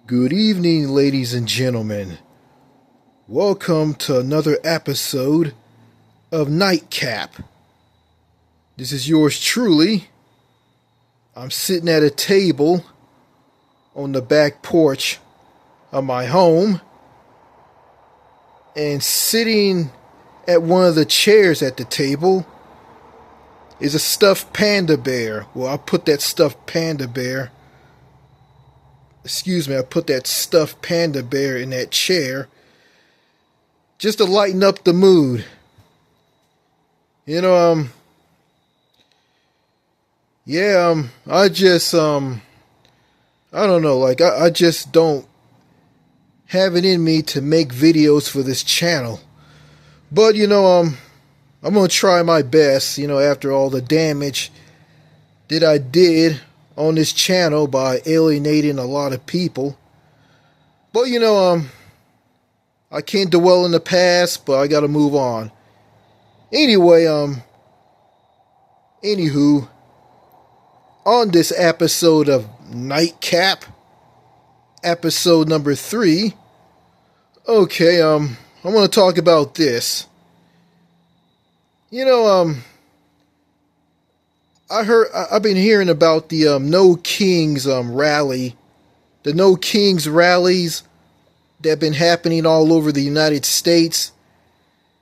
Good evening, ladies and gentlemen. Welcome to another episode of Nightcap. This is yours truly. I'm sitting at a table on the back porch of my home, and sitting at one of the chairs at the table is a stuffed panda bear. Well, I put that stuffed panda bear in that chair just to lighten up the mood. I don't know, I just don't have it in me to make videos for this channel. But, I'm going to try my best, after all the damage that I did on this channel by alienating a lot of people. But, I can't dwell in the past, but I got to move on. Anyway, anywho, on this episode of Nightcap, episode number 3, okay, I want to talk about this. I've been hearing about the No Kings rally, the No Kings rallies that have been happening all over the United States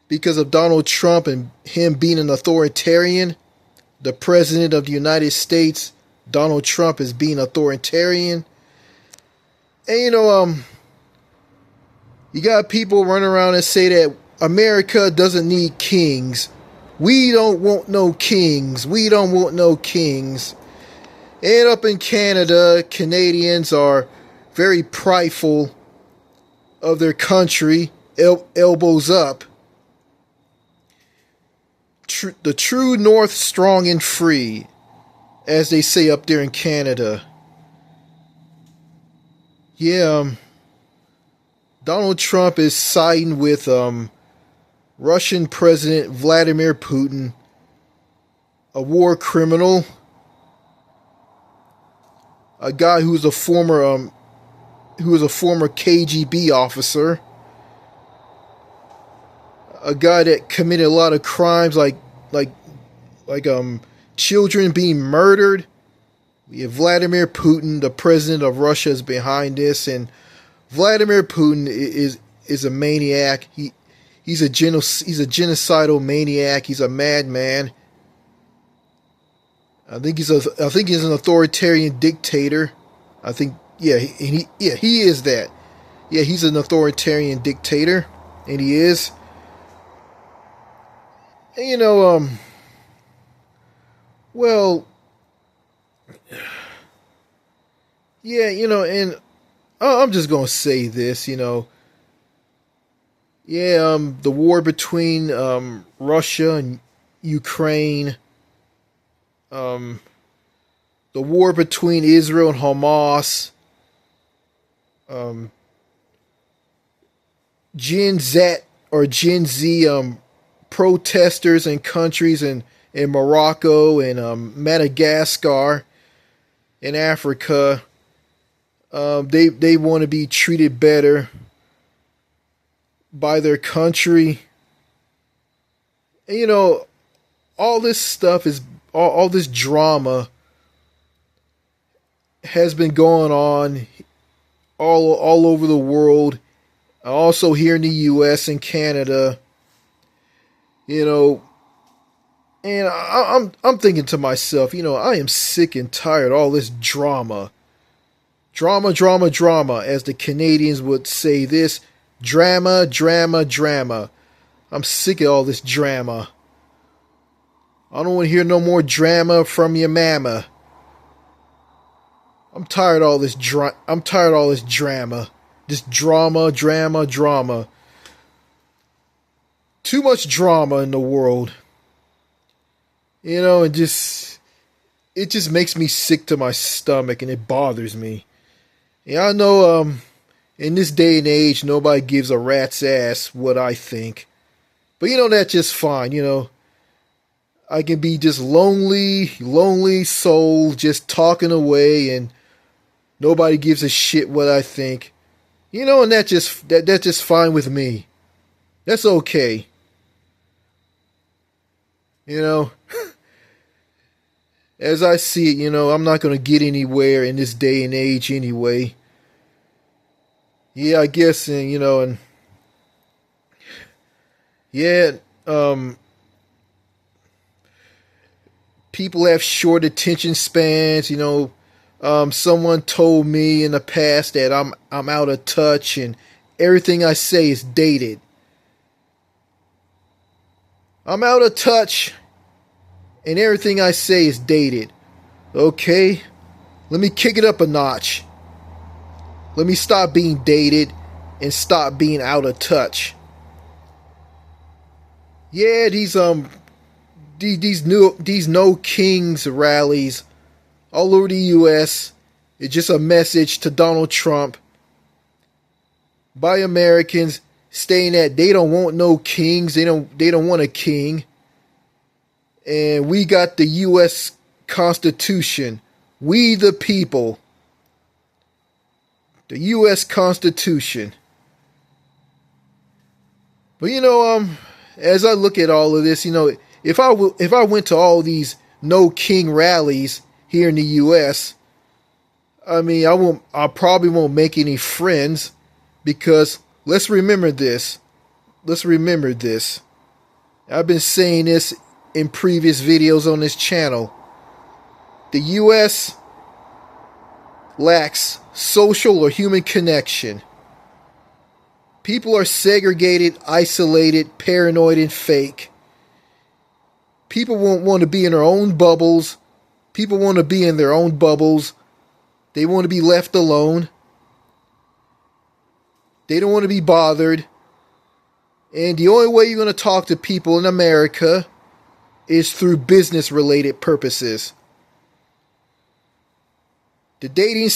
because of Donald Trump and him being an authoritarian. The President of the United States, Donald Trump, is being authoritarian. And you got people running around and say that America doesn't need kings. We don't want no kings. We don't want no kings. And up in Canada, Canadians are very prideful of their country, elbows up. The true North, strong and free, as they say up there in Canada. Yeah, Donald Trump is siding with Russian President Vladimir Putin, a war criminal, a guy who's a former KGB officer, a guy that committed a lot of crimes like children being murdered. We have Vladimir Putin, the president of Russia, is behind this, and Vladimir Putin is a maniac. He's a genocidal maniac. He's a madman. I think he's an authoritarian dictator. He is that. Yeah, he's an authoritarian dictator, and he is. And and I'm just gonna say this, the war between Russia and Ukraine, the war between Israel and Hamas, Gen Z protesters in countries in Morocco and Madagascar in Africa. They want to be treated better by their country. And, all this stuff all this drama has been going on all over the world, also here in the U.S. and Canada. And I'm thinking to myself, I am sick and tired of all this drama. Drama, as the Canadians would say this. Drama. I'm sick of all this drama. I don't want to hear no more drama from your mama. I'm tired of all this drama. This drama. Too much drama in the world. It just makes me sick to my stomach, and it bothers me. Yeah, I know in this day and age, nobody gives a rat's ass what I think. But that's just fine, I can be just lonely soul, just talking away and Nobody gives a shit what I think. You know, and that's just fine with me. That's okay. You know, as I see it, I'm not going to get anywhere in this day and age anyway. Yeah, I guess, and yeah, people have short attention spans. Someone told me in the past that I'm out of touch and everything I say is dated. I'm out of touch and everything I say is dated. Okay, let me kick it up a notch. Let me stop being dated and stop being out of touch. Yeah, these no kings rallies all over the US. It's just a message to Donald Trump by Americans stating that they don't want no kings. They don't want a king. And we got the US Constitution. We the people. The US Constitution. But as I look at all of this, if I went to all these no king rallies here in the US, I probably won't make any friends, because let's remember this. I've been saying this in previous videos on this channel. The US lacks social or human connection. People are segregated, isolated, paranoid, and fake. People won't want to be in their own bubbles. People want to be in their own bubbles. They want to be left alone. They don't want to be bothered. And the only way you're going to talk to people in America is through business-related purposes. The dating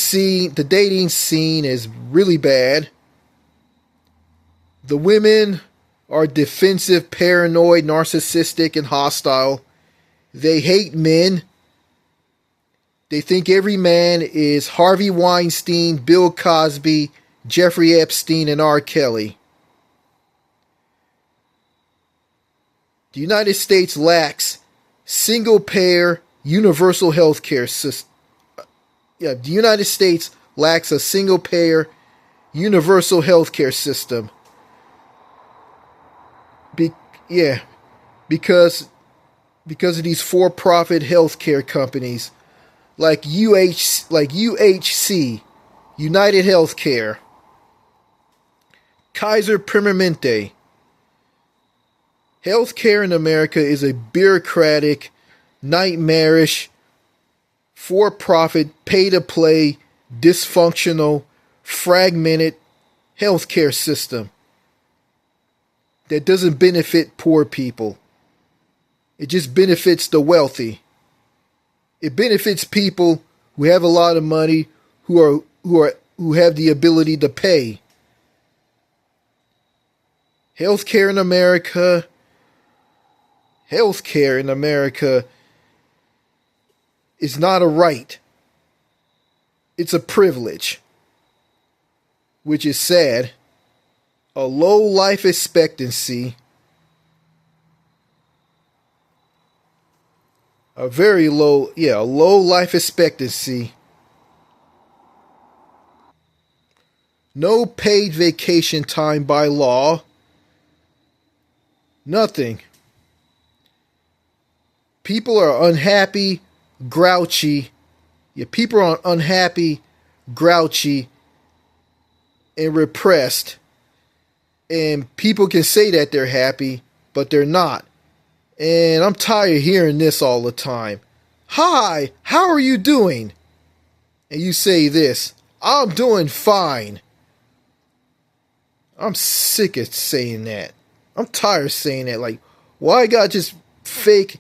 scene is really bad. The women are defensive, paranoid, narcissistic, and hostile. They hate men. They think every man is Harvey Weinstein, Bill Cosby, Jeffrey Epstein, and R. Kelly. The United States lacks single-payer universal health care system. The United States lacks a single-payer universal health care system. Because of these for-profit healthcare companies like UHC, United Healthcare, Kaiser Permanente. Healthcare in America is a bureaucratic, nightmarish, for-profit, pay-to-play, dysfunctional, fragmented healthcare system that doesn't benefit poor people. It just benefits the wealthy. It benefits people who have a lot of money, who have the ability to pay. Healthcare in America is not a right. It's a privilege, which is sad. A low life expectancy, a low life expectancy, no paid vacation time by law, nothing. People are unhappy, grouchy. People are unhappy, grouchy, and repressed. And people can say that they're happy, but they're not. And I'm tired of hearing this all the time. Hi, how are you doing? And you say this, I'm doing fine. I'm sick of saying that. I'm tired of saying that. Like, why I gotta just fake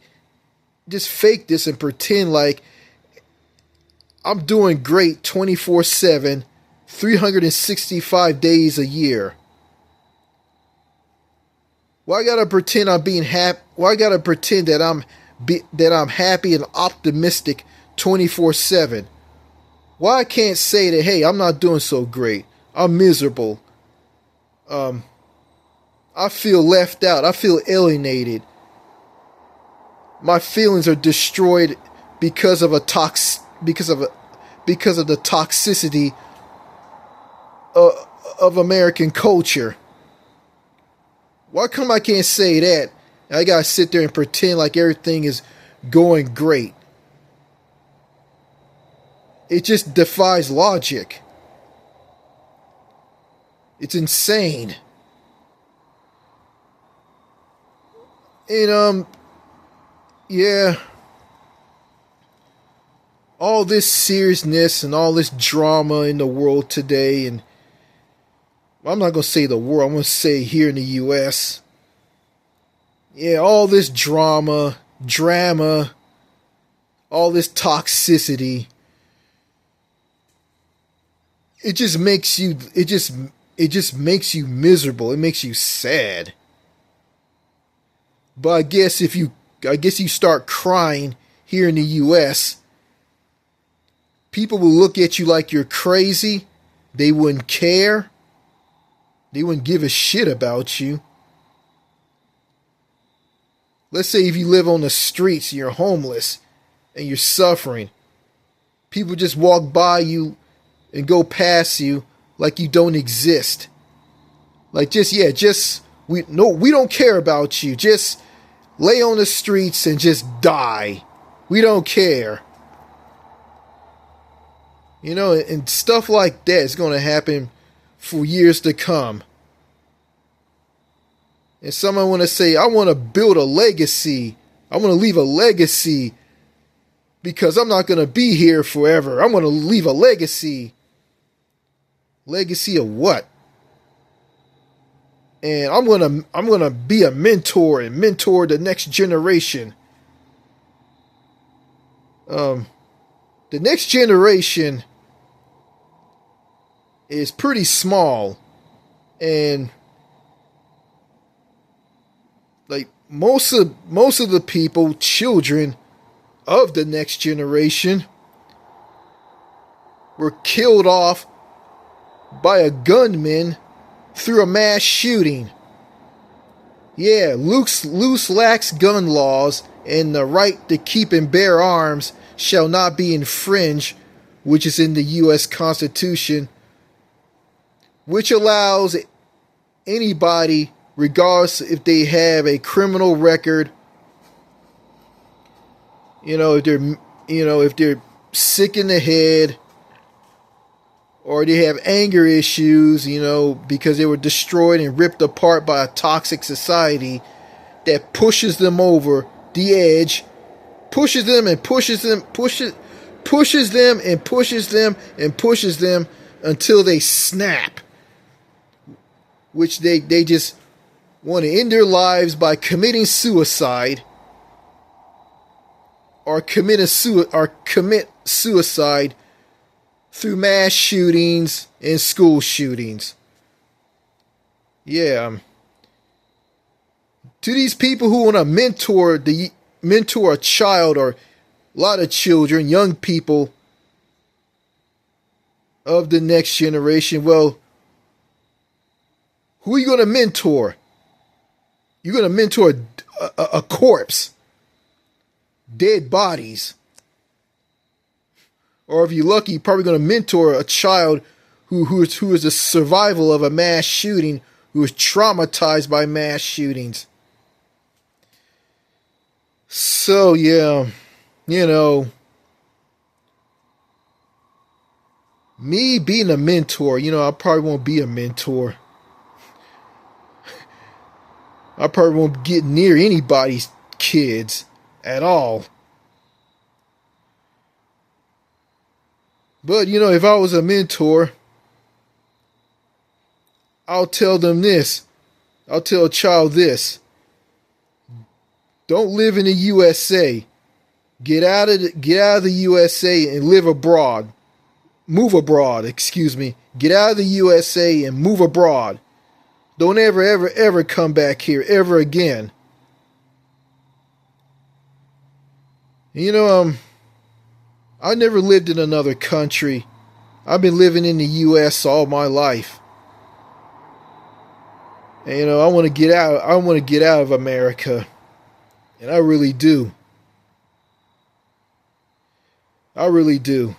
this and pretend like I'm doing great 24/7, 365 days a year. Why I gotta pretend I'm being happy? Why I gotta pretend that I'm happy and optimistic 24/7? Why I can't say that, hey, I'm not doing so great. I'm miserable. I feel left out. I feel alienated. My feelings are destroyed because of because of the toxicity of American culture. Why come I can't say that? I gotta sit there and pretend like everything is going great. It just defies logic. It's insane. And yeah, all this seriousness and all this drama in the world today, and I'm not gonna say the world, I'm gonna say here in the US. Yeah, all this drama, all this toxicity. It just makes you makes you miserable. It makes you sad. But I guess you start crying here in the US, people will look at you like you're crazy. They wouldn't care. They wouldn't give a shit about you. Let's say if you live on the streets and you're homeless and you're suffering, people just walk by you and go past you like you don't exist. Like we don't care about you. Just lay on the streets and just die. We don't care. You know, and stuff like that is going to happen for years to come. And someone want to say, I want to build a legacy. I want to leave a legacy because I'm not going to be here forever. I'm going to leave a legacy. Legacy of what? And I'm gonna be a mentor and mentor the next generation. The next generation is pretty small, and like most of the people, children of the next generation, were killed off by a gunman through a mass shooting. Yeah, loose lax gun laws and the right to keep and bear arms shall not be infringed, which is in the U.S. Constitution, which allows anybody, regardless if they have a criminal record, if they're sick in the head, or they have anger issues, because they were destroyed and ripped apart by a toxic society that pushes them over the edge, pushes them and pushes them until they snap, which they just want to end their lives by committing suicide or commit suicide through mass shootings and school shootings. Yeah. To these people who want to mentor a child or a lot of children, young people of the next generation, well, who are you going to mentor? You're going to mentor a corpse, dead bodies. Or if you're lucky, you're probably going to mentor a child who is a survival of a mass shooting, who is traumatized by mass shootings. So, yeah, me being a mentor, I probably won't be a mentor. I probably won't get near anybody's kids at all. But, if I was a mentor, I'll tell them this. I'll tell a child this. Don't live in the USA. Get out of the USA and live abroad. Move abroad, excuse me. Get out of the USA and move abroad. Don't ever come back here ever again. I never lived in another country I've been living in the U.S. all my life. And, you know, I want to get out. I want to get out of America. And I really do. I really do.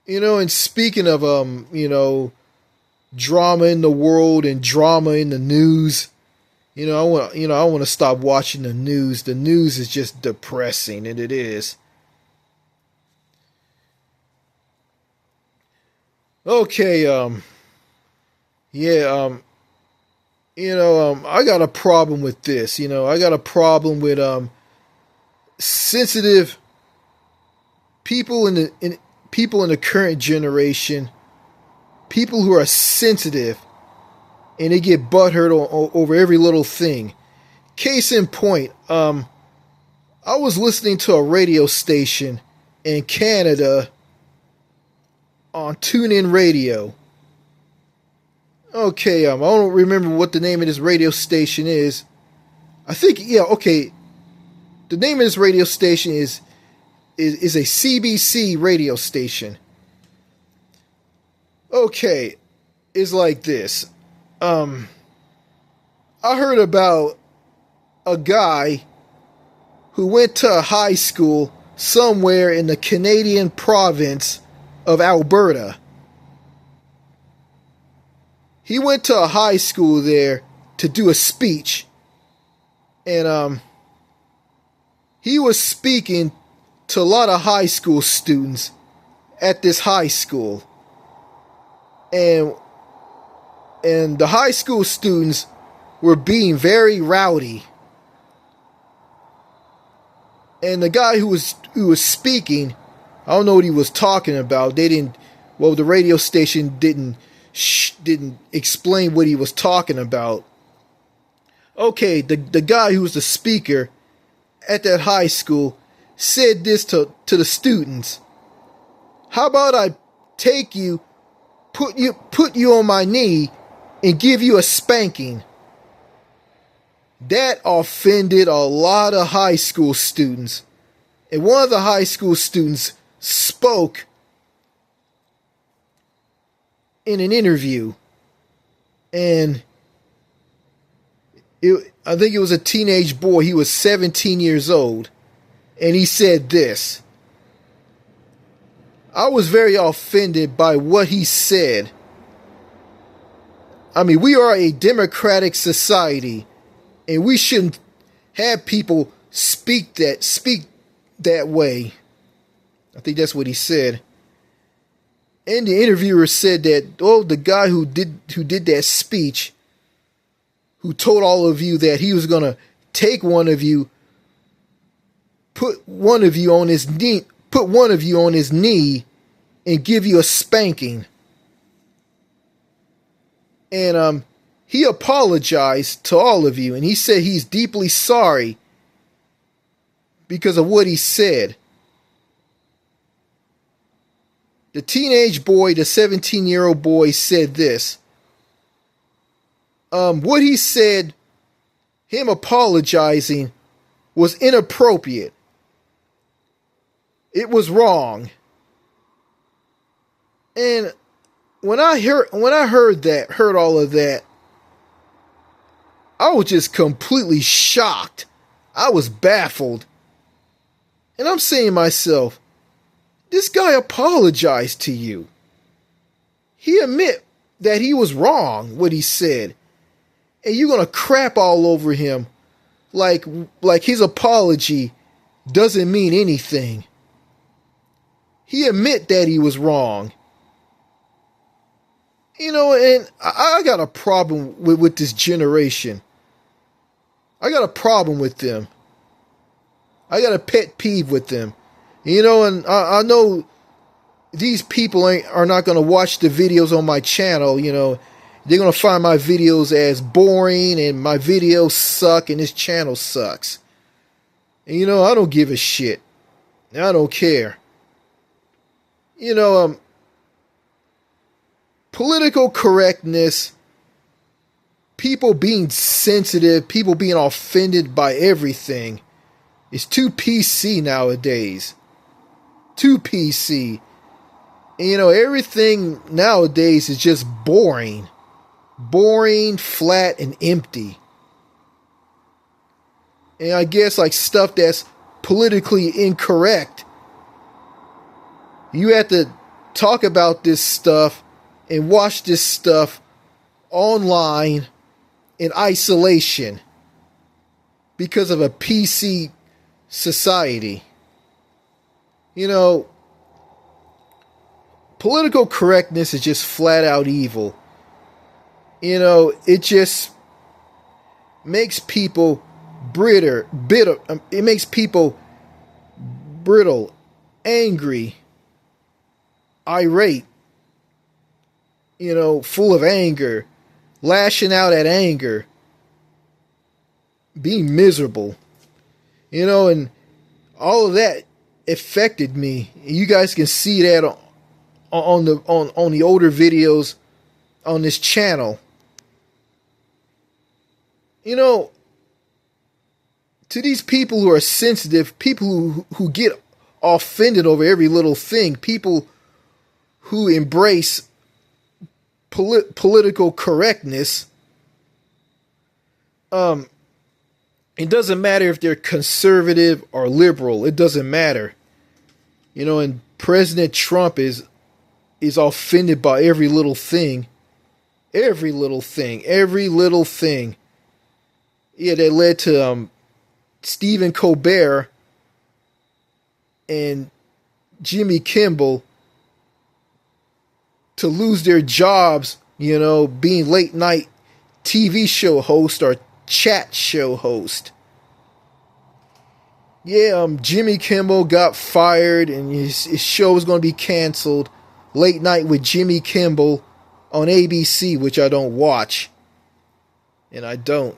You know, and speaking of, you know, drama in the world and drama in the news, I want to stop watching the news. The news is just depressing, and it is. Okay, yeah, I got a problem with this. I got a problem with sensitive people people in the current generation, people who are sensitive, and they get butthurt over every little thing. Case in point, I was listening to a radio station in Canada on TuneIn Radio. Okay, I don't remember what the name of this radio station is. I think, yeah, okay. The name of this radio station is a CBC radio station. Okay, it's like this. I heard about a guy who went to a high school somewhere in the Canadian province of Alberta. He went to a high school there to do a speech. And he was speaking to a lot of high school students at this high school. And the high school students were being very rowdy. And the guy who was speaking, I don't know what he was talking about. The radio station didn't explain what he was talking about. Okay, the guy who was the speaker at that high school said this to the students. How about I take you, put you on my knee, and give you a spanking? That offended a lot of high school students. And one of the high school students spoke in an interview. And I think it was a teenage boy. He was 17 years old. And he said this. I was very offended by what he said. I mean, we are a democratic society, and we shouldn't have people speak that way. I think that's what he said. And the interviewer said that, the guy who did that speech, who told all of you that he was going to take one of you, put one of you on his knee and give you a spanking. And he apologized to all of you, and he said he's deeply sorry because of what he said. The teenage boy, the 17-year-old boy, said this. What he said, him apologizing, was inappropriate. It was wrong. And when I heard all of that, I was just completely shocked. I was baffled. And I'm saying to myself, this guy apologized to you. He admit that he was wrong, what he said. And you're going to crap all over him like his apology doesn't mean anything. He admit that he was wrong. And I got a problem with this generation. I got a problem with them. I got a pet peeve with them. And I know these people are not going to watch the videos on my channel. They're going to find my videos as boring, and my videos suck, and this channel sucks. And I don't give a shit. I don't care. Political correctness, people being sensitive, people being offended by everything, is too PC nowadays. Too PC. And, everything nowadays is just boring. Boring, flat, and empty. And I guess like stuff that's politically incorrect, you have to talk about this stuff and watch this stuff online in isolation because of a PC society. Political correctness is just flat out evil. It just makes people bitter. It makes people brittle, angry, irate, full of anger, lashing out at anger, being miserable, and all of that affected me. You guys can see that on the older videos on this channel. To these people who are sensitive, people who get offended over every little thing, people who embrace political correctness, it doesn't matter if they're conservative or liberal. It doesn't matter. And President Trump is offended by every little thing. Every little thing. Yeah, that led to Stephen Colbert and Jimmy Kimmel to lose their jobs, being late night TV show host or chat show host. Yeah, Jimmy Kimmel got fired and his show was going to be canceled. Late Night with Jimmy Kimmel on ABC, which I don't watch. And I don't.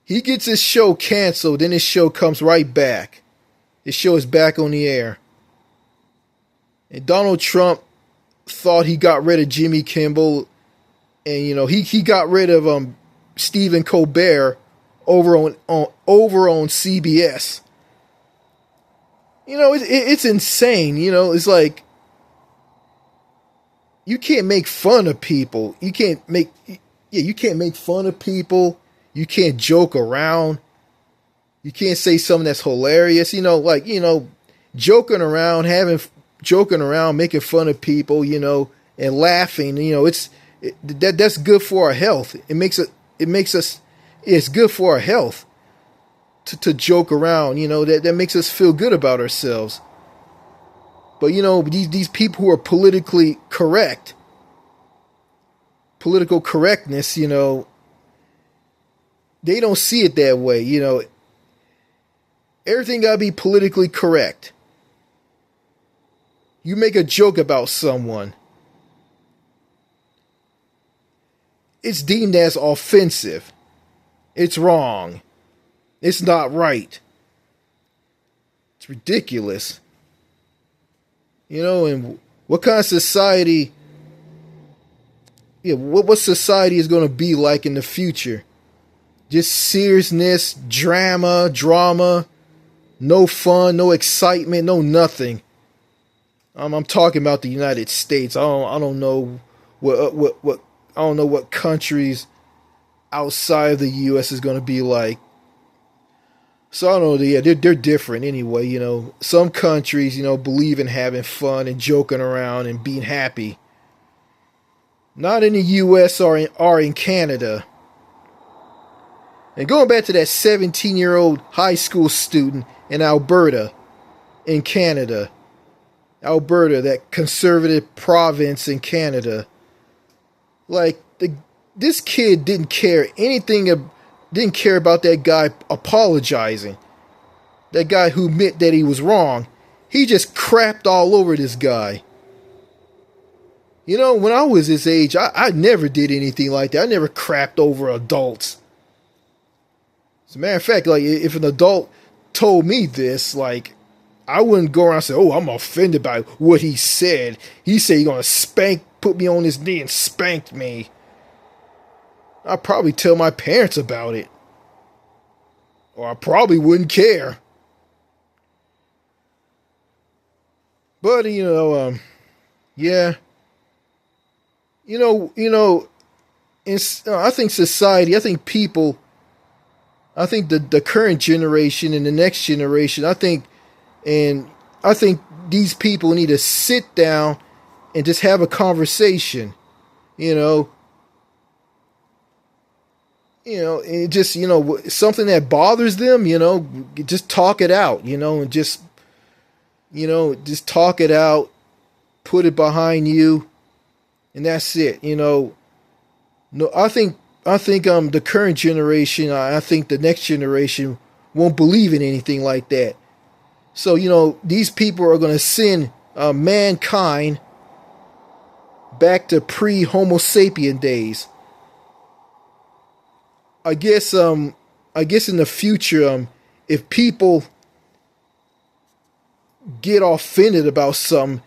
He gets his show canceled, then his show comes right back. His show is back on the air. And Donald Trump thought he got rid of Jimmy Kimmel, and he got rid of Stephen Colbert over on CBS. It's insane. It's like you can't make fun of people. You can't make fun of people. You can't joke around. You can't say something that's hilarious. Joking around, making fun of people, and laughing. That's good for our health. It's good for our health to joke around. That makes us feel good about ourselves. But these people who are politically correct, political correctness, they don't see it that way. Everything gotta be politically correct. You make a joke about someone, it's deemed as offensive. It's wrong. It's not right. It's ridiculous. And what kind of society, what society is going to be like in the future? Just seriousness, drama, no fun, no excitement, no nothing. I'm talking about the United States. I don't know what countries outside of the U.S. is going to be like. So I don't know. Yeah, they're different anyway. Some countries, believe in having fun and joking around and being happy. Not in the U.S. or in Canada. And going back to that 17-year-old high school student in Alberta, in Canada. Alberta, that conservative province in Canada. This kid didn't care about that guy apologizing. That guy who admit that he was wrong. He just crapped all over this guy. When I was his age, I never did anything like that. I never crapped over adults. As a matter of fact, if an adult told me this, I wouldn't go around and say, oh, I'm offended by what he said. He said he's going to put me on his knee and spanked me. I'd probably tell my parents about it. or I probably wouldn't care. But yeah, I think society, I think people, I think the current generation and the next generation, and I think these people need to sit down and just have a conversation. You know, and just something that bothers them. Just talk it out. And just talk it out, put it behind you, and that's it. No, I think the current generation, I think the next generation won't believe in anything like that. So these people are going to send mankind back to pre-Homo sapien days. I guess in the future, if people get offended about something,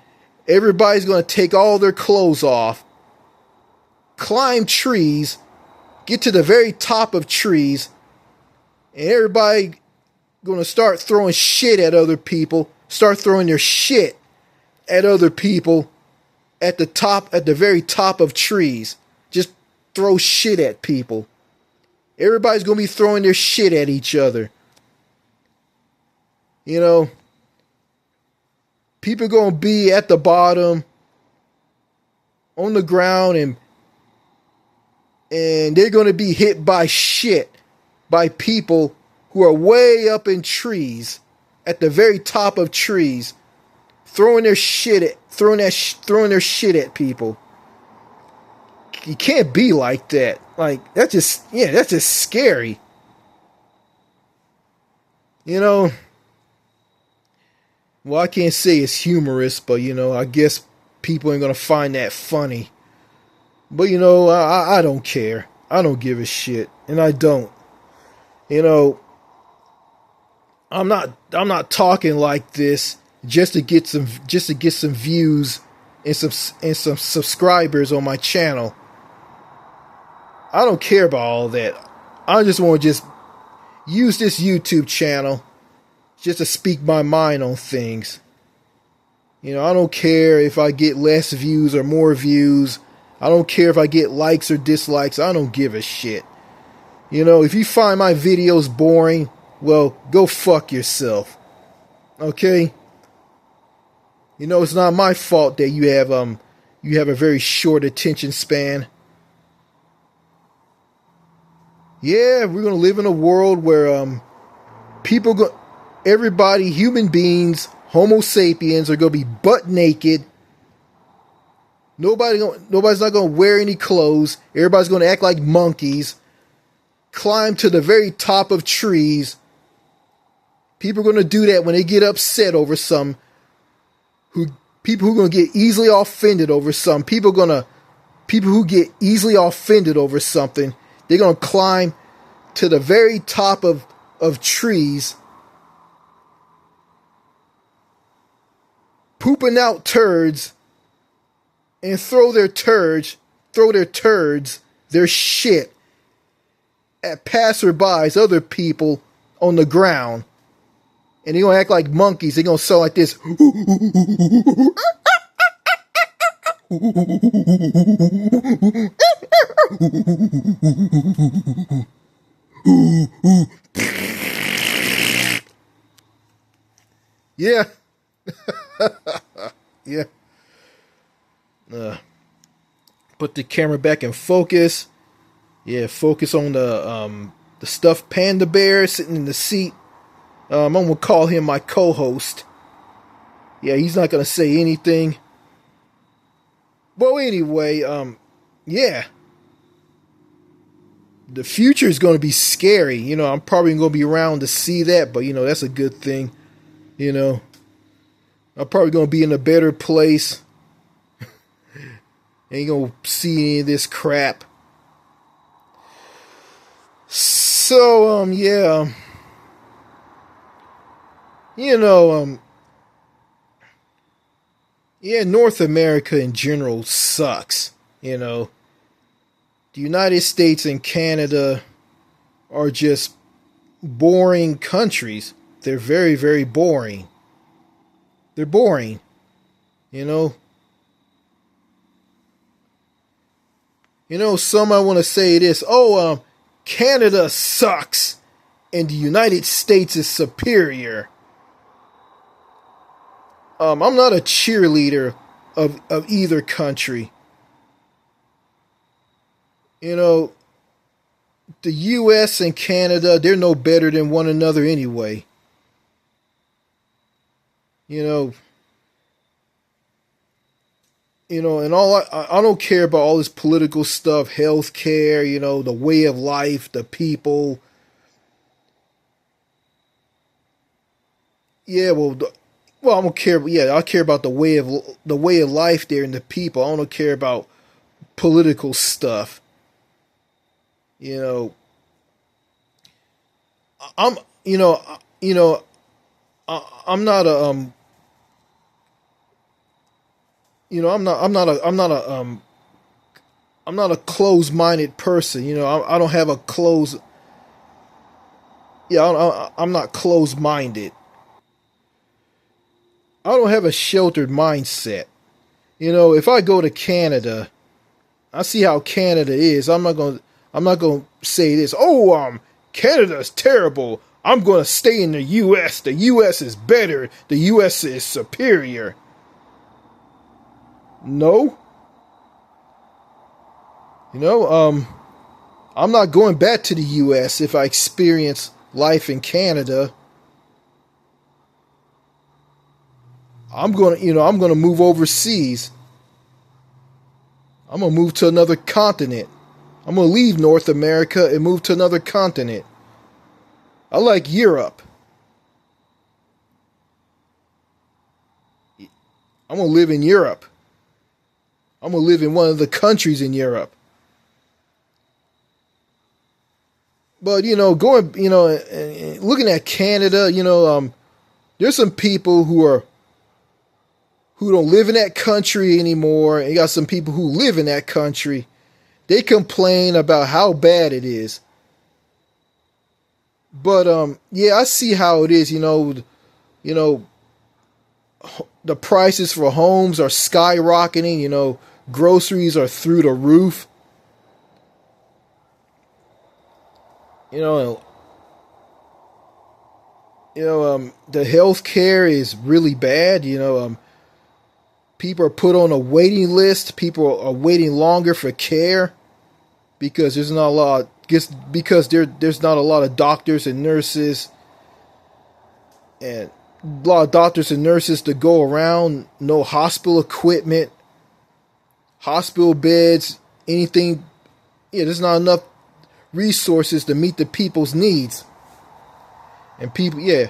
everybody's going to take all their clothes off, climb trees, get to the very top of trees, and everybody going to start throwing shit at other people, start throwing their shit at other people at the very top of trees. Just throw shit at people. Everybody's going to be throwing their shit at each other. People are going to be at the bottom, on the ground, and they're going to be hit by shit by people who are way up in trees, at the very top of trees, throwing their shit at people. You can't be like that. Like, that's just scary. Well, I can't say it's humorous, but I guess people ain't gonna find that funny. But I don't care. I don't give a shit, and I don't. I'm not talking like this just to get some views and some subscribers on my channel. I don't care about all that. I just want to use this YouTube channel just to speak my mind on things. I don't care if I get less views or more views. I don't care if I get likes or dislikes. I don't give a shit. If you find my videos boring, well, go fuck yourself. Okay? It's not my fault that you have a very short attention span. Yeah, we're gonna live in a world where everybody, human beings, Homo sapiens, are gonna be butt naked. Nobody's not gonna wear any clothes. Everybody's gonna act like monkeys. Climb to the very top of trees. People are gonna do that when they get upset over some. People who are gonna get easily offended over some. People who get easily offended over something. They're going to climb to the very top of trees, pooping out turds, and throw their shit at passerbys, other people on the ground. And they're going to act like monkeys. They're going to sound like this. Yeah. Yeah. Put the camera back in focus. Yeah, focus on the stuffed panda bear sitting in the seat. I'm gonna call him my co-host. Yeah, he's not gonna say anything. Well, anyway, yeah. The future is gonna be scary. I'm probably gonna be around to see that, but that's a good thing. I'm probably gonna be in a better place. Ain't gonna see any of this crap. So, yeah. Yeah, North America in general sucks. The United States and Canada are just boring countries. They're very, very boring. They're boring, you know. Some I want to say this. Oh, Canada sucks and the United States is superior. I'm not a cheerleader of either country. You know, the US and Canada, they're no better than one another anyway. You know, and I don't care about all this political stuff, health care, the way of life, the people. Yeah, well, I don't care. Yeah, I care about the way of life there and the people. I don't care about political stuff. You know, I'm, you know, I'm not a, I'm not a closed-minded person. I don't have a close. Yeah, I'm not closed-minded. I don't have a sheltered mindset. If I go to Canada, I see how Canada is. I'm not gonna say this. Oh, Canada's terrible. I'm gonna stay in the U.S. The U.S. is better. The U.S. is superior. No. I'm not going back to the U.S. if I experience life in Canada. I'm gonna move overseas. I'm gonna move to another continent. I'm gonna leave North America and move to another continent. I like Europe. I'm gonna live in Europe. I'm gonna live in one of the countries in Europe. But looking at Canada, there's some people who don't live in that country anymore. And you got some people who live in that country. They complain about how bad it is. But yeah, I see how it is. The prices for homes are skyrocketing. Groceries are through the roof. The health care is really bad. People are put on a waiting list. People are waiting longer for care because there's not a lot. Because there's not a lot of doctors and nurses, and a lot of doctors and nurses to go around. No hospital equipment, hospital beds, anything. Yeah, there's not enough resources to meet the people's needs. And people, yeah,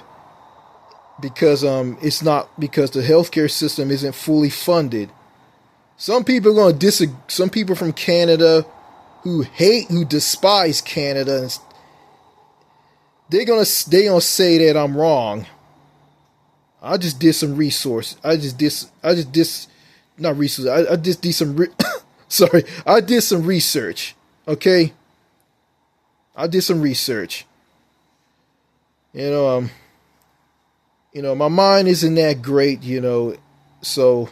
because it's not because the healthcare system isn't fully funded. Some people are going to some people from Canada who despise Canada, and they're gonna say that I'm wrong. I just did some resource. I just not resource. I just did some. Sorry, I did some research. Okay, I did some research. My mind isn't that great. So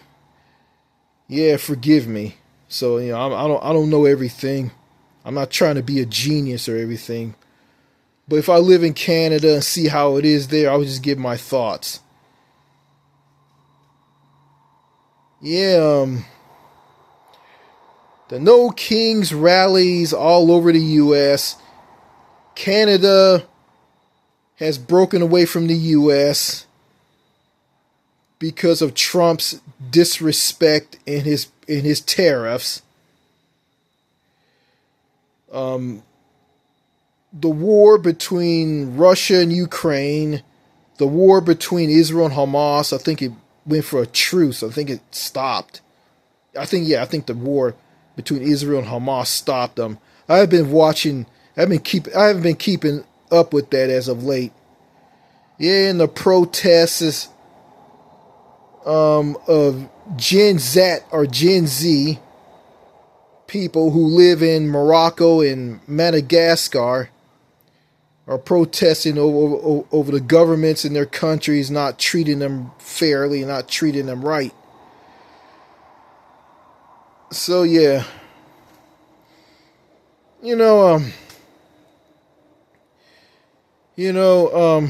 yeah, forgive me. So I don't know everything. I'm not trying to be a genius or everything. But if I live in Canada and see how it is there, I'll just give my thoughts. Yeah, the No Kings rallies all over the U.S. Canada has broken away from the U.S. because of Trump's disrespect in his tariffs. The war between Russia and Ukraine, the war between Israel and Hamas, I think it went for a truce. I think it stopped. I think the war between Israel and Hamas stopped them. I haven't been keeping up with that as of late. Yeah, and the protests of Gen Z people who live in Morocco and Madagascar. are protesting over the governments in their countries not treating them fairly, not treating them right. So yeah, you know, um, you know,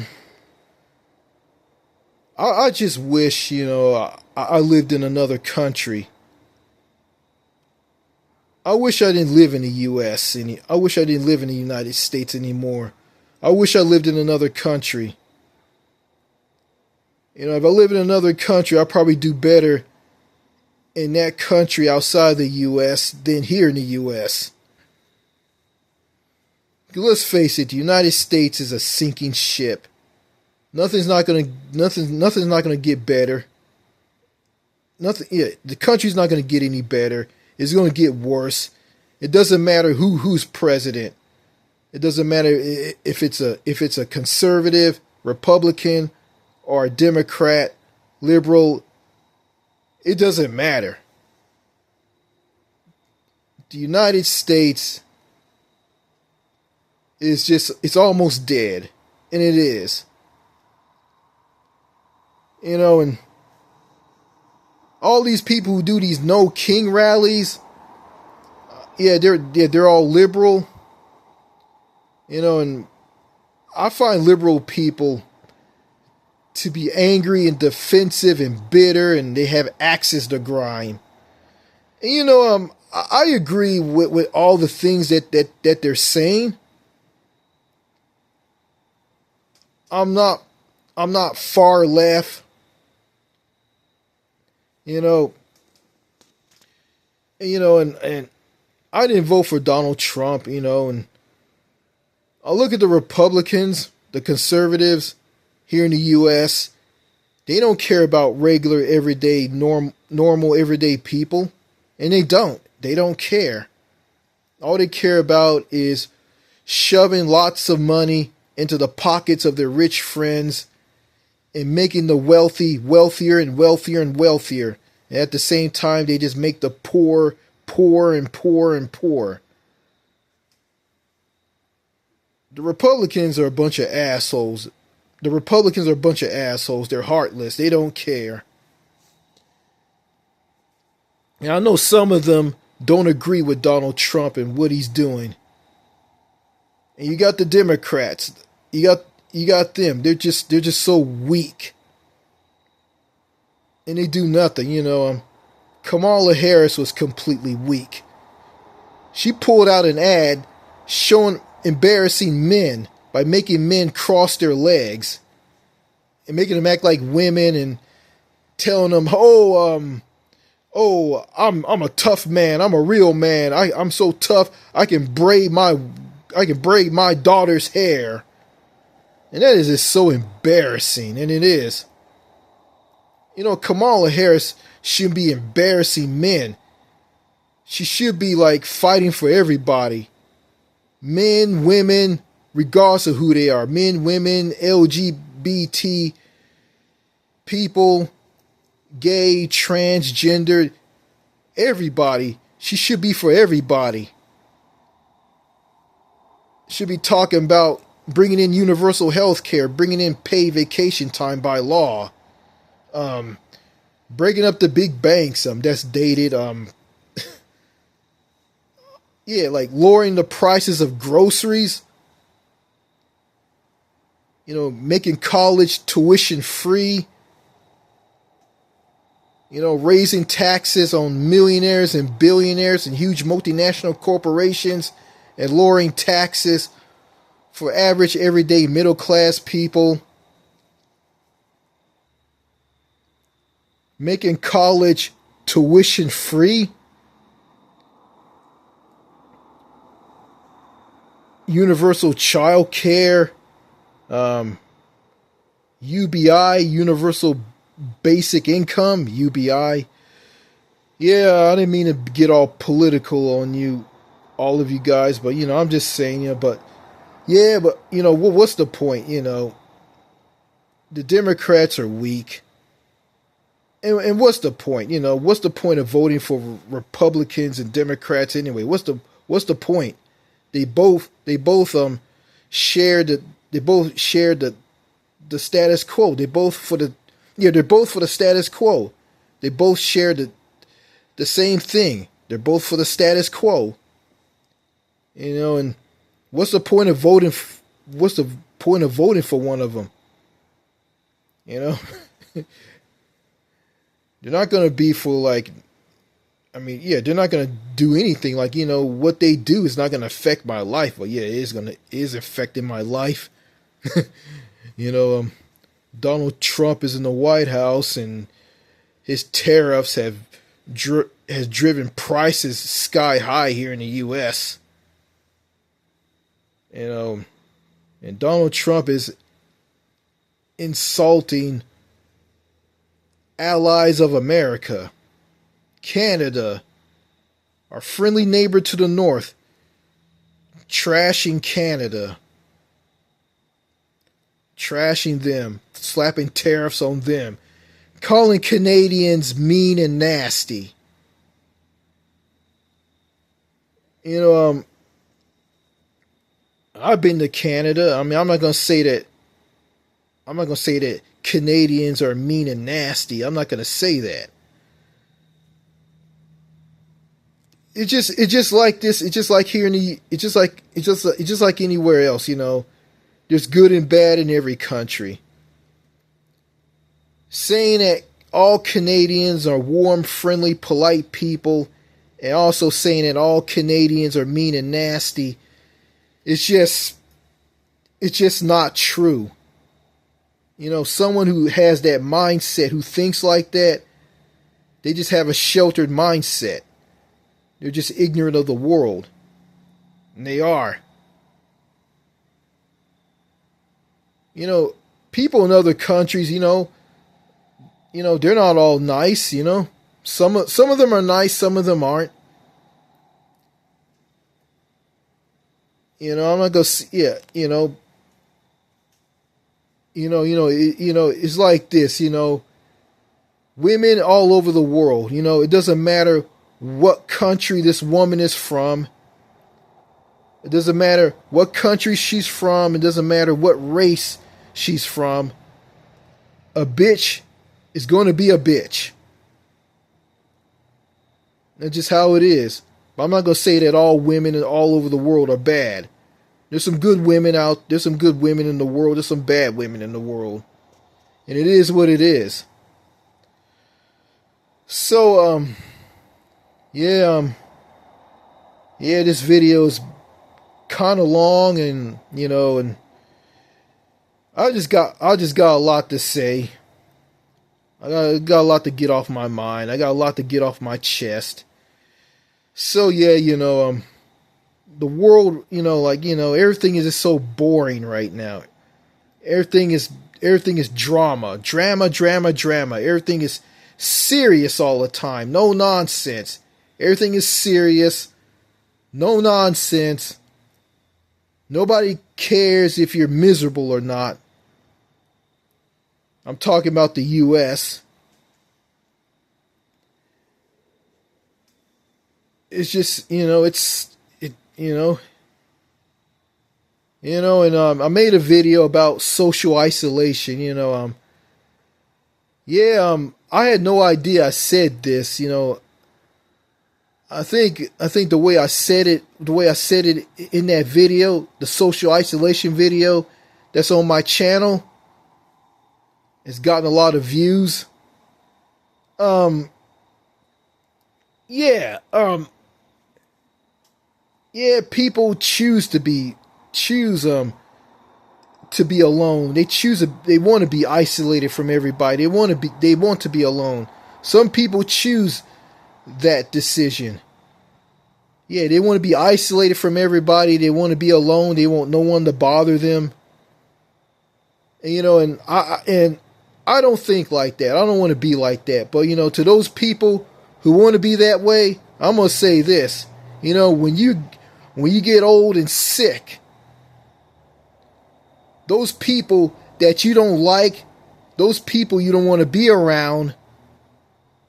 I just wish, I lived in another country. I wish I didn't live in the U.S. I wish I didn't live in the United States anymore. I wish I lived in another country. If I live in another country, I'll probably do better in that country outside the U.S. than here in the U.S. Let's face it, the United States is a sinking ship. Nothing's not gonna get better. The country's not gonna get any better. It's gonna get worse. It doesn't matter who's president. It doesn't matter if it's a conservative, Republican, or a Democrat, liberal. It doesn't matter. The United States it's almost dead. And it is. And all these people who do these no king rallies, they're all liberal. And I find liberal people to be angry and defensive and bitter, and they have axes to grind. And I agree with all the things that they're saying. I'm not far left. And I didn't vote for Donald Trump, and I look at the Republicans, the conservatives here in the U.S. They don't care about regular, everyday, normal, everyday people, and they don't. They don't care. All they care about is shoving lots of money into the pockets of their rich friends and making the wealthy wealthier and wealthier and wealthier. And at the same time, they just make the poor poorer and poorer and poorer. The Republicans are a bunch of assholes. They're heartless. They don't care. And I know some of them don't agree with Donald Trump and what he's doing. And you got the Democrats. You got them. They're just so weak. And they do nothing, Kamala Harris was completely weak. She pulled out an ad showing embarrassing men by making men cross their legs and making them act like women and telling them, I'm a tough man. I'm a real man. I'm so tough. I can braid my daughter's hair. And that is just so embarrassing. And it is. Kamala Harris shouldn't be embarrassing men. She should be fighting for everybody. Men, women, regardless of who they are. Men, women, LGBT people, gay, transgender, everybody. She should be for everybody. Should be talking about bringing in universal health care, bringing in paid vacation time by law, breaking up the big banks, that's dated, lowering the prices of groceries, making college tuition free, raising taxes on millionaires and billionaires and huge multinational corporations and lowering taxes for average, everyday, middle-class people. Making college tuition free. Universal child care. UBI, Universal Basic Income, UBI. Yeah, I didn't mean to get all political on you, all of you guys, but, I'm just saying, what's the point, The Democrats are weak. And what's the point? What's the point of voting for Republicans and Democrats anyway? What's the point? They both they both share the status quo. They're both for the status quo. They both share the same thing. They're both for the status quo. And what's the point of voting? What's the point of voting for one of them? They're not going to be for they're not going to do anything. What they do is not going to affect my life. But yeah, it is affecting my life. Donald Trump is in the White House, and his tariffs has driven prices sky high here in the U.S. And Donald Trump is insulting allies of America, Canada, our friendly neighbor to the north, trashing Canada, trashing them, slapping tariffs on them, calling Canadians mean and nasty. I've been to Canada. I'm not gonna say that Canadians are mean and nasty. I'm not gonna say that. It's just like this. It's just like here it's just like anywhere else. There's good and bad in every country. Saying that all Canadians are warm, friendly, polite people, and also saying that all Canadians are mean and nasty, it's just not true. Someone who has that mindset, who thinks like that, they just have a sheltered mindset. They're just ignorant of the world. And they are. People in other countries, they're not all nice, Some of them are nice, some of them aren't. I'm not gonna it's like this, women all over the world, it doesn't matter what country this woman is from. It doesn't matter what country she's from. It doesn't matter what race she's from. A bitch is going to be a bitch. That's just how it is. But I'm not going to say that all women all over the world are bad. There's some good women there's some good women in the world. There's some bad women in the world. And it is what it is. So, this video is kind of long, and and I just got a lot to say. I got a lot to get off my mind. I got a lot to get off my chest. So the world, everything is just so boring right now. Everything is drama. Everything is serious all the time. No nonsense. Everything is serious. No nonsense. Nobody cares if you're miserable or not. I'm talking about the U.S. It's just, and I made a video about social isolation, I had no idea I said this, I think the way I said it in that video, the social isolation video that's on my channel, it's gotten a lot of views. People choose to be alone. They want to be isolated from everybody. They want to be alone. Some people choose that decision. Yeah, they want to be isolated from everybody. They want to be alone. They want no one to bother them. And I don't think like that. I don't want to be like that. But to those people who want to be that way, I'm gonna say this. When you get old and sick, those people that you don't like, those people you don't want to be around,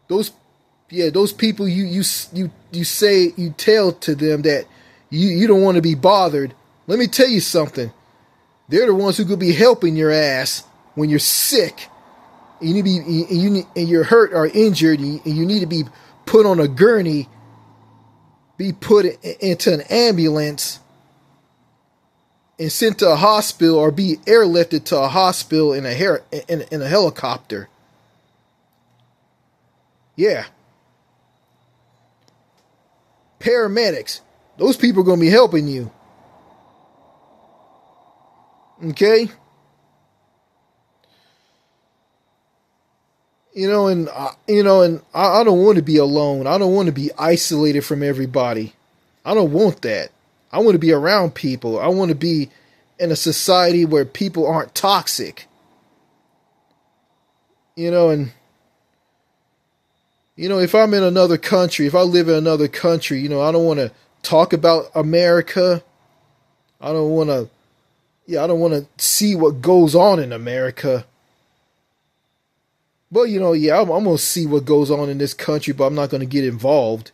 those people you tell to them that you don't want to be bothered. Let me tell you something. They're the ones who could be helping your ass when you're sick. And you need to be, and you're hurt or injured, and you need to be put on a gurney, be put into an ambulance, and sent to a hospital, or be airlifted to a hospital in a helicopter. Yeah. Paramedics. Those people are going to be helping you. Okay? And I don't want to be alone. I don't want to be isolated from everybody. I don't want that. I want to be around people. I want to be in a society where people aren't toxic. If I'm in another country, if I live in another country, I don't want to talk about America. I don't want to see what goes on in America. But, I'm going to see what goes on in this country, but I'm not going to get involved.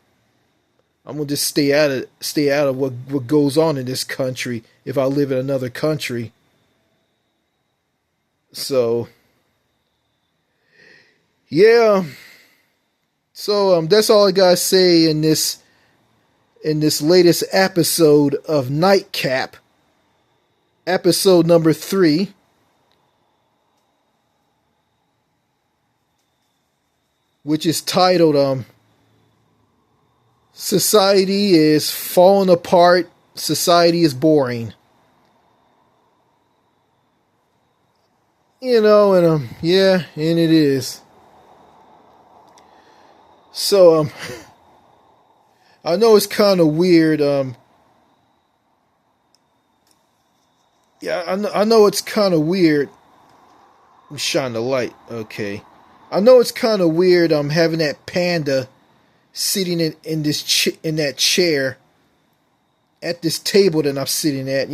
I'm going to just stay out of what goes on in this country if I live in another country. So, yeah. So, that's all I got to say in this latest episode of Nightcap. Episode number 3. Which is titled, Society is Falling Apart, Society is Boring. Yeah, and it is. So, I know it's kind of weird, yeah, I know it's kind of weird. Let me shine the light, okay. I know it's kind of weird having that panda sitting in that chair at this table that I'm sitting at,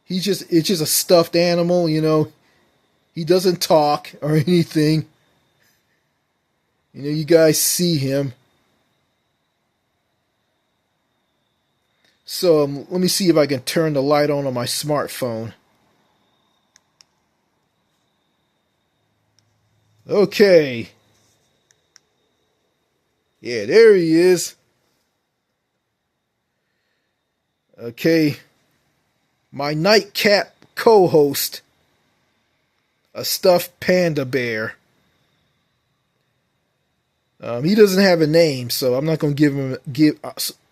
it's just a stuffed animal, He doesn't talk or anything. You guys see him. So let me see if I can turn the light on my smartphone. Okay. Yeah, there he is. Okay. My Nightcap co-host. A stuffed panda bear. He doesn't have a name, so I'm not going to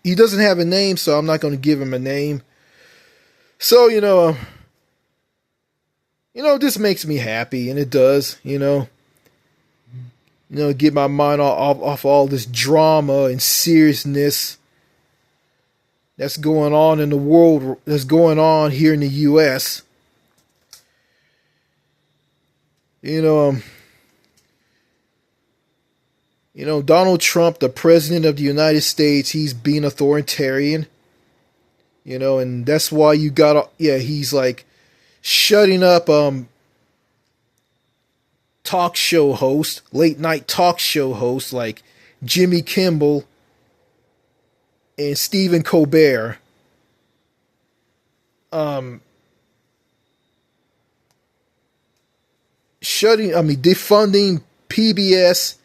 he doesn't have a name, so I'm not going to give him a name. So, this makes me happy, and it does, get my mind off all this drama and seriousness that's going on in the world, that's going on here in the U.S. Donald Trump, the president of the United States, he's being authoritarian, and that's why he's like shutting up, talk show hosts, late night talk show hosts like Jimmy Kimmel and Stephen Colbert. Defunding PBS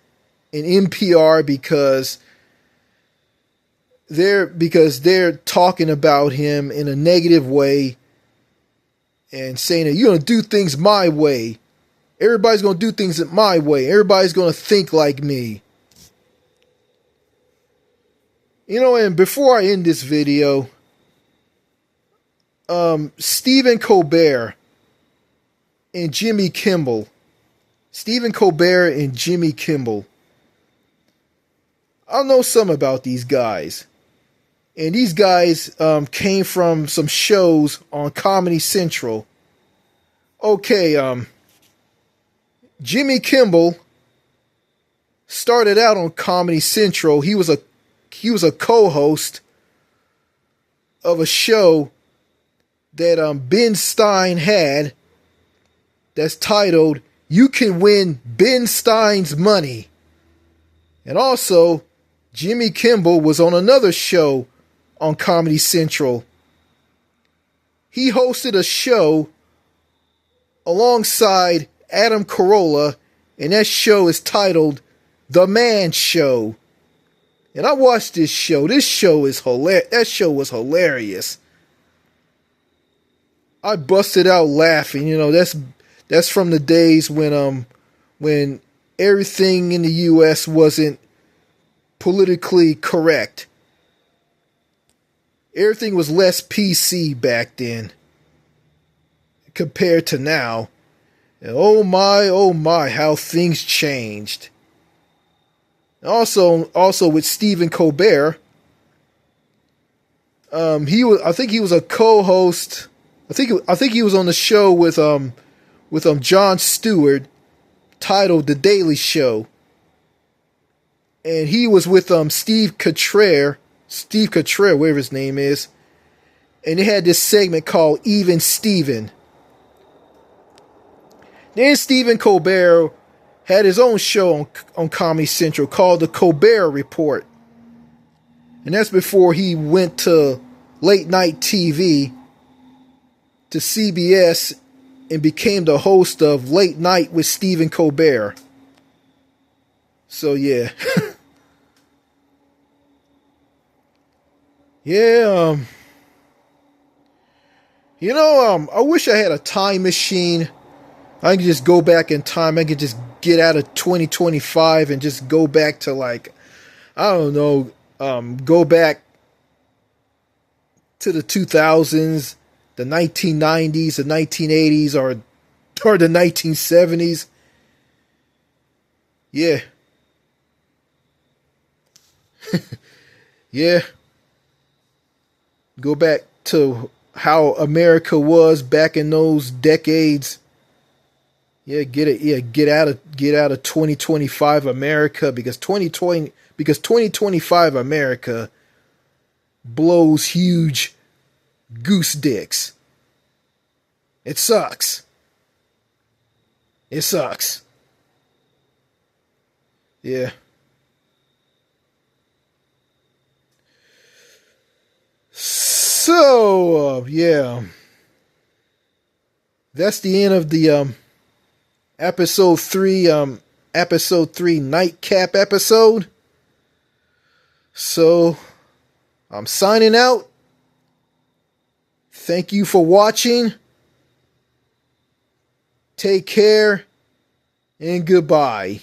and NPR because they're talking about him in a negative way and saying that you're going to do things my way. Everybody's going to do things my way. Everybody's going to think like me. And before I end this video, Stephen Colbert and Jimmy Kimmel. Stephen Colbert and Jimmy Kimmel. I know some about these guys. And these guys came from some shows on Comedy Central. Okay, Jimmy Kimmel started out on Comedy Central. He was a co-host of a show that Ben Stein had that's titled You Can Win Ben Stein's Money. And also, Jimmy Kimmel was on another show on Comedy Central. he hosted a show alongside Adam Carolla, and that show is titled The Man Show. And I watched this show. This show is hilarious. That show was hilarious. I busted out laughing. You know, that's from the days when everything in the US wasn't politically correct. Everything was less PC back then compared to now. And oh my, how things changed. Also with Stephen Colbert, I think he was a co-host. I think he was on the show with Jon Stewart, titled The Daily Show. And he was with Steve Cottrell, whatever his name is. And they had this segment called Even Steven. Then Stephen Colbert had his own show on Comedy Central called The Colbert Report. And that's before he went to late night TV, to CBS, and became the host of Late Night with Stephen Colbert. So yeah. Yeah, I wish I had a time machine. I could just go back in time. I could just get out of 2025 and just go back to, like, I don't know, go back to the 2000s, the 1990s, the 1980s, or the 1970s. Yeah. Yeah. Go back to how America was back in those decades. Yeah, get out of 2025 America, because 2025 America blows huge goose dicks. It sucks. It sucks. Yeah. So, yeah. That's the end of the episode 3 Nightcap episode. So, I'm signing out. Thank you for watching. Take care and goodbye.